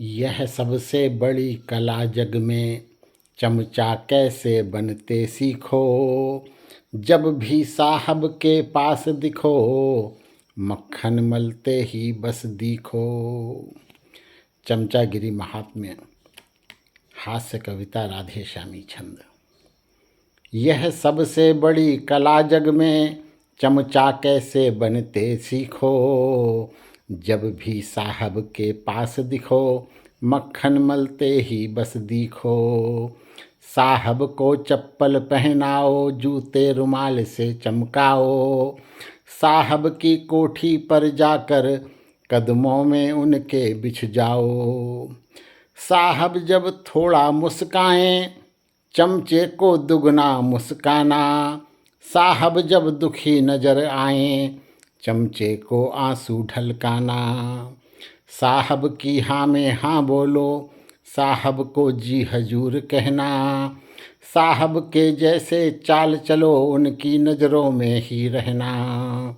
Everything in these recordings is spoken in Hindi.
यह सबसे बड़ी कला जग में, चमचा कैसे बनते सीखो। जब भी साहब के पास दिखो, मक्खन मलते ही बस दिखो। चमचागिरी महात्म्य, हास्य कविता राधे श्यामी छंद। यह सबसे बड़ी कला जग में, चमचा कैसे बनते सीखो। जब भी साहब के पास दिखो, मक्खन मलते ही बस दिखो। साहब को चप्पल पहनाओ, जूते रुमाल से चमकाओ। साहब की कोठी पर जाकर कदमों में उनके बिछ जाओ। साहब जब थोड़ा मुस्काएं, चमचे को दुगना मुस्काना। साहब जब दुखी नजर आए, चमचे को आंसू ढलकाना। साहब की हाँ में हाँ बोलो, साहब को जी हजूर कहना। साहब के जैसे चाल चलो, उनकी नज़रों में ही रहना।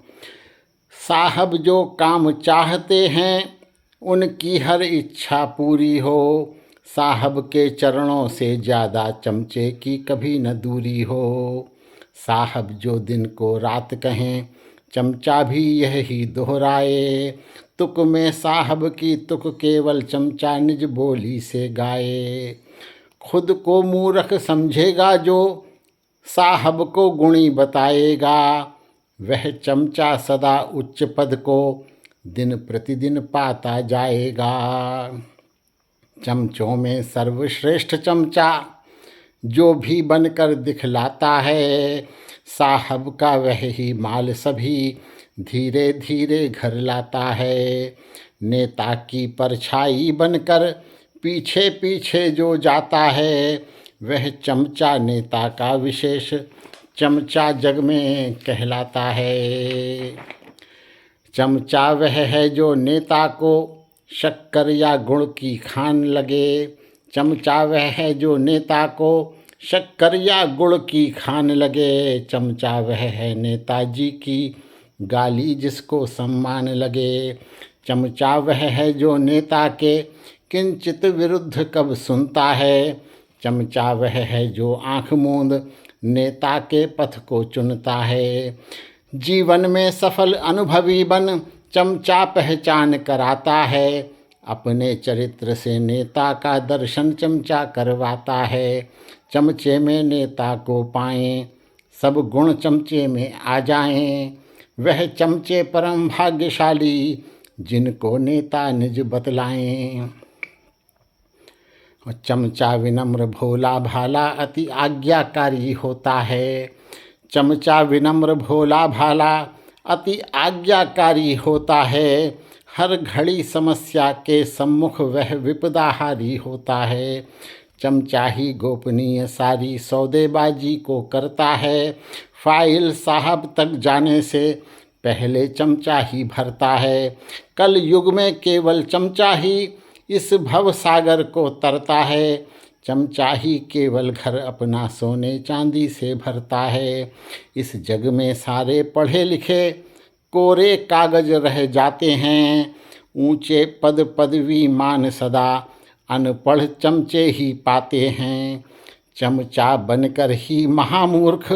साहब जो काम चाहते हैं, उनकी हर इच्छा पूरी हो। साहब के चरणों से ज़्यादा चमचे की कभी न दूरी हो। साहब जो दिन को रात कहें, चमचा भी यही दोहराए। तुक में साहब की तुक केवल चमचा निज बोली से गाए। खुद को मूर्ख समझेगा जो, साहब को गुणी बताएगा। वह चमचा सदा उच्च पद को, दिन प्रतिदिन पाता जाएगा। चमचों में सर्वश्रेष्ठ चमचा, जो भी बनकर दिखलाता है। साहब का वह ही माल सभी धीरे धीरे घर लाता है। नेता की परछाई बनकर पीछे पीछे जो जाता है, वह चमचा नेता का विशेष चमचा जग में कहलाता है। चमचा वह है जो नेता को शक्कर या गुड़ की खान लगे। चमचा वह है जो नेता को शक्कर या गुड़ की खान लगे। चमचा वह है नेताजी की गाली जिसको सम्मान लगे। चमचा वह है जो नेता के किंचित विरुद्ध कब सुनता है। चमचा वह है जो आँख मूंद नेता के पथ को चुनता है। जीवन में सफल अनुभवी बन, चमचा पहचान कराता है। अपने चरित्र से नेता का दर्शन चमचा करवाता है। चमचे में नेता को पाएं, सब गुण चमचे में आ जाएं। वह चमचे परम भाग्यशाली, जिनको नेता निज बतलाएं। चमचा विनम्र भोला भाला अति आज्ञाकारी होता है। चमचा विनम्र भोला भाला अति आज्ञाकारी होता है। हर घड़ी समस्या के सम्मुख वह विपदाहारी होता है। चमचा ही गोपनीय सारी सौदेबाजी को करता है। फाइल साहब तक जाने से पहले चमचा ही भरता है। कल युग में केवल चमचा ही इस भव सागर को तरता है। चमचा ही केवल घर अपना सोने चांदी से भरता है। इस जग में सारे पढ़े लिखे कोरे कागज रह जाते हैं। ऊंचे पद पदवी मान सदा अनपढ़ चमचे ही पाते हैं। चमचा बनकर ही महामूर्ख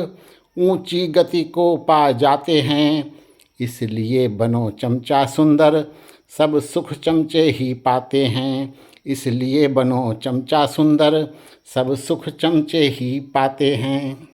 ऊंची गति को पा जाते हैं। इसलिए बनो चमचा सुंदर, सब सुख चमचे ही पाते हैं। इसलिए बनो चमचा सुंदर, सब सुख चमचे ही पाते हैं।